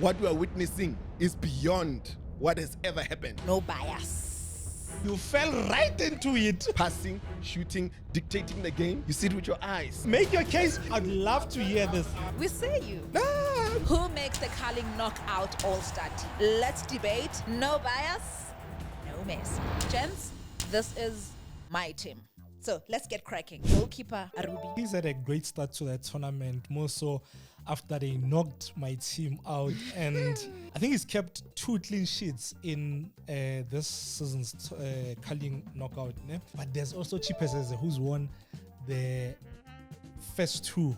What we are witnessing is beyond what has ever happened. No bias. You fell right into it. Passing, shooting, dictating the game. You see it with your eyes. Make your case. I'd love to hear this. We say you. Who makes the Carling Knockout All-Star team? Let's debate. No bias, no mess. Gents, this is my team. So let's get cracking. Goalkeeper Arubi. He's had a great start to that tournament, more so after they knocked my team out. And I think he's kept 2 clean sheets in this season's Carling Knockout. Ne? But there's also Chipeseze, who's won the first 2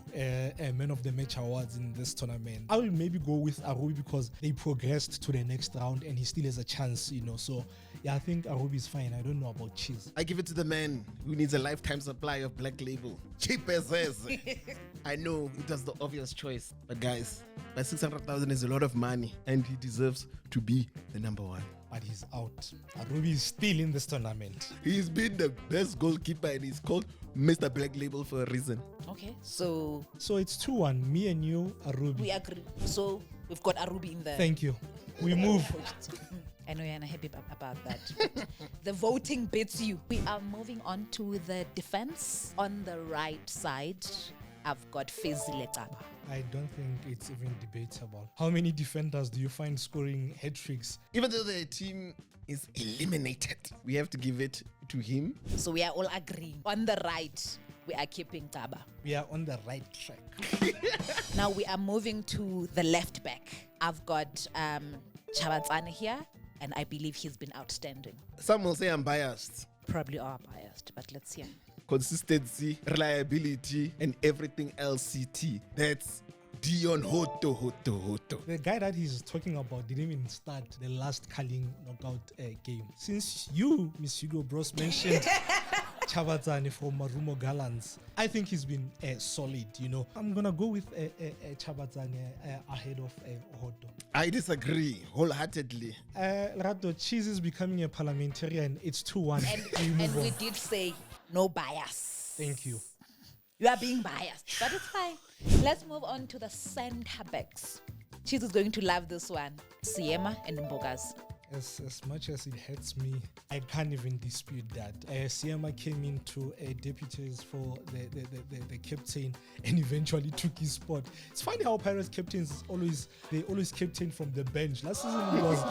Man of the Match awards in this tournament. I will maybe go with Arubi because they progressed to the next round and he still has a chance, you know. So yeah, I think Arubi is fine. I don't know about Cheese. I give it to the man who needs a lifetime supply of Black Label. Cheap as is. I know it was the obvious choice, but guys, by 600,000 is a lot of money and he deserves to be the number 1. But he's out. Arubi is still in this tournament. He's been the best goalkeeper and he's called Mr. Black Label for a reason. Okay, so it's 2-1. Me and you, Arubi. we agree. So we've got Arubi in there. Thank you. We move. I know you're not happy about that. The voting beats you. We are moving on to the defense. On the right side, I've got Fezile Taba. I don't think it's even debatable. How many defenders do you find scoring hat-tricks? Even though the team is eliminated, we have to give it to him. So we are all agreeing. On the right, we are keeping Taba. We are on the right track. Now we are moving to the left back. I've got Chabatsane here, and I believe he's been outstanding. Some will say I'm biased. Probably are biased, but let's hear. Consistency, reliability, and everything else CT. That's Dion Hoto. The guy that he's talking about didn't even start the last Carling knockout game. Since you, Miss Hugo Bros, mentioned Chabatsane from Marumo Gallants, I think he's been solid, you know. I'm going to go with Chabatsane ahead of Hoto. I disagree wholeheartedly. Rato, Cheese is becoming a parliamentarian. It's 2-1. And we did say no bias. Thank you. You are being biased, but it's fine. Let's move on to the center backs. Cheese is going to love this one. Siema and Mbogas. As much as it hurts me, I can't even dispute that. Siema came in to deputies for the captain and eventually took his spot. It's funny how Pirates captains always captain from the bench. Last season it was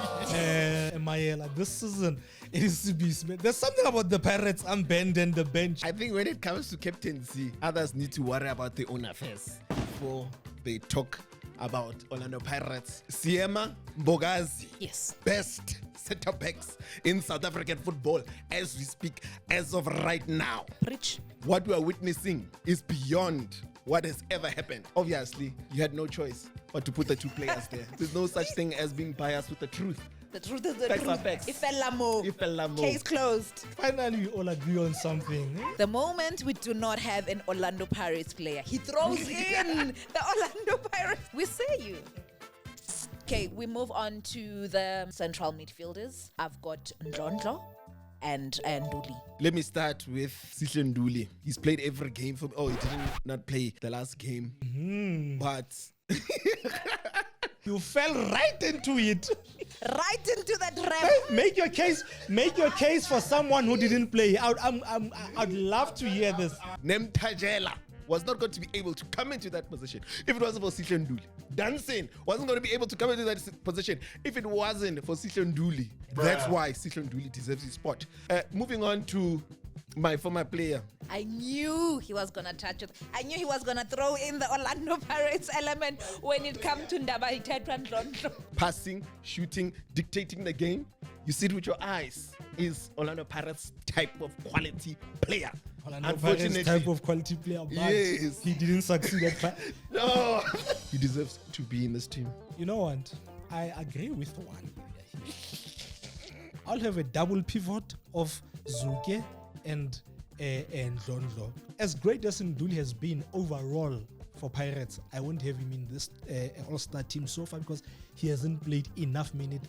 Mayela. This season it is CB Smith. There's something about the Pirates unbending the bench. I think when it comes to captaincy, others need to worry about their own affairs before they talk about Orlando Pirates. Siema, Mbogazi, Yes. best center backs in South African football as we speak, as of right now. Rich. What we are witnessing is beyond what has ever happened. Obviously, you had no choice but to put the 2 players there. There's no such thing as being biased with the truth. The truth is the Facts are truth. facts. Ifellamo. Case closed. Finally, we all agree on something. The moment we do not have an Orlando Pirates player, he throws in the Orlando Pirates. We say you. Okay, we move on to the central midfielders. I've got Ndlondlo and Nduli. Let me start with Sihle Nduli. He's played every game for me. Oh, he did not play the last game. But You fell right into it. Right into the trap. Make your case. Make your case for someone who didn't play. I'd love to hear this. Nemtajela was not going to be able to come into that position if it wasn't for Sihle Nduli. Danson wasn't going to be able to come into that position if it wasn't for Sihle Nduli. That's why Sihle Nduli deserves his spot. Moving on to my former player. I knew he was going to touch it. I knew he was going to throw in the Orlando Pirates element when it comes to Ndaba Hitetwa Ndlondlo. Passing, shooting, dictating the game. You see it with your eyes. Is Orlando Pirates type of quality player. Orlando Pirates type of quality player, but yes, he didn't succeed at no, he deserves to be in this team. You know what? I agree with one. I'll have a double pivot of Zuke and Ndlondlo. As great as Nduli has been overall for Pirates, I won't have him in this all-star team so far because he hasn't played enough minutes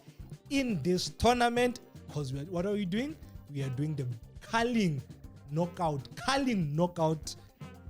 in this tournament. Because what are we doing? We are doing the Carling knockout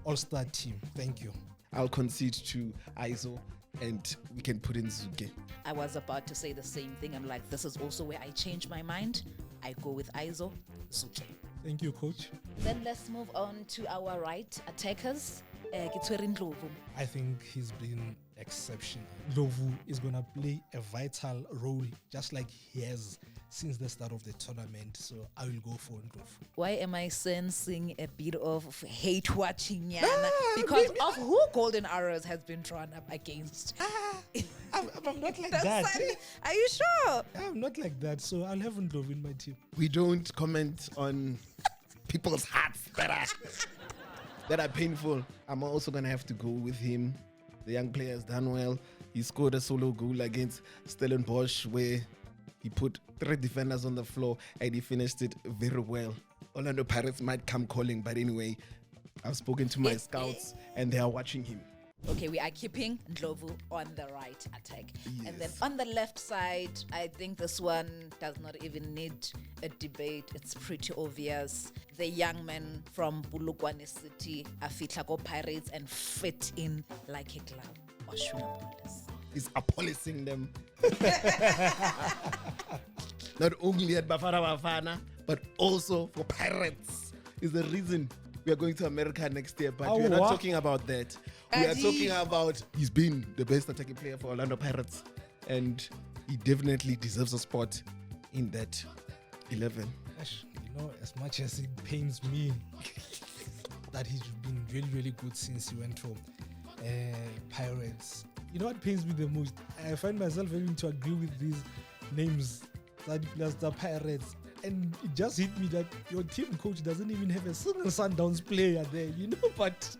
all-star team. Thank you. I'll concede to Aizo and we can put in Zuke. I was about to say the same thing. I'm like, this is also where I change my mind. I go with Aizo Zuke. Thank you, coach. Then let's move on to our right attackers. Kitweri Ndlovu. I think he's been exceptional. Lovu is going to play a vital role, just like he has since the start of the tournament. So I will go for Ndlovu. Why am I sensing a bit of hate watching Yana? Because of who Golden Arrows has been drawn up against. I'm not like The that. Sun. Are you sure? I'm not like that. So I'll have Ndlovu in my team. We don't comment on people's hearts that are painful. I'm also going to have to go with him. The young player has done well. He scored a solo goal against Stellenbosch where he put 3 defenders on the floor and he finished it very well. Orlando Pirates might come calling, but anyway, I've spoken to my scouts and they are watching him. Okay, we are keeping Ndlovu on the right attack. And then Yes. on the left side, I think this one does not even need a debate. It's pretty obvious. The young man from Bulugwane City, Afitlago Pirates, and fit in like a glove. Oshuna Police. He's policing them. Not only at Bafana Bafana, but also for Pirates. Is the reason we are going to America next year. But we're not what? talking about that. We are talking about he's been the best attacking player for Orlando Pirates. And he definitely deserves a spot in that 11. Gosh, you know, as much as it pains me that he's been really, really good since he went to Pirates. You know what pains me the most? I find myself having to agree with these names that plus the Pirates. And it just hit me that your team coach doesn't even have a single Sundowns player there, you know, but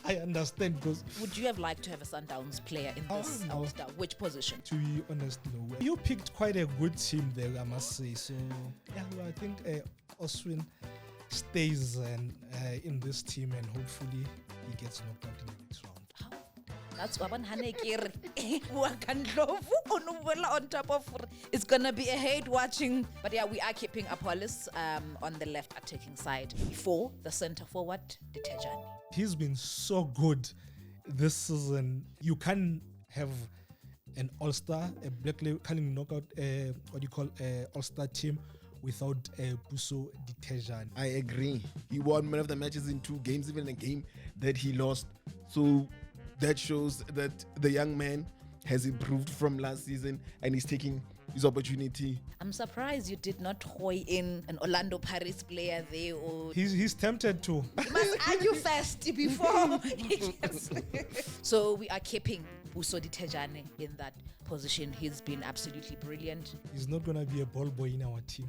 I understand because Would you have liked to have a Sundowns player in this no. All-Star? Which position? to be honest, no. You picked quite a good team there, I must say. So, yeah, well, I think Oswin stays in this team and hopefully he gets knocked out in the next round. That's what on top of it's gonna be a hate watching. But yeah, we are keeping Apollos on the left attacking side for the center forward, Ditejani. He's been so good this season. You can have an all-star, a black calling knockout, all-star team without Buso Ditejani. I agree. He won one of the matches in 2 games, even a game that he lost. So that shows that the young man has improved from last season and he's taking his opportunity. I'm surprised you did not hoy in an Orlando Pirates player there, or He's tempted to. you must argue first before he gets. So we are keeping Buso Ditejani in that position. He's been absolutely brilliant. He's not going to be a ball boy in our team.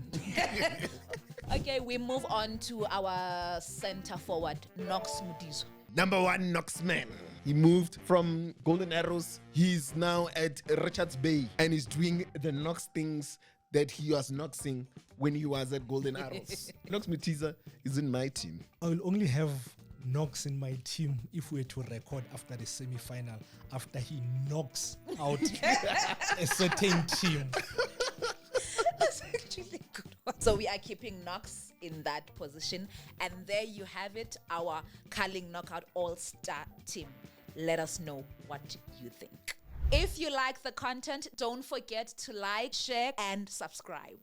Okay, we move on to our center forward, Knox Mudizo. Number 1 Knoxman. He moved from Golden Arrows. He's now at Richards Bay and he's doing the Knox things that he was Knoxing when he was at Golden Arrows. Knox Mutiza is in my team. I will only have Knox in my team if we were to record after the semi-final, after he knocks out a certain team. That's actually a good one. So we are keeping Knox in that position. And there you have it, our Carling Knockout All-Star team. Let us know what you think. If you like the content, don't forget to like, share, and subscribe.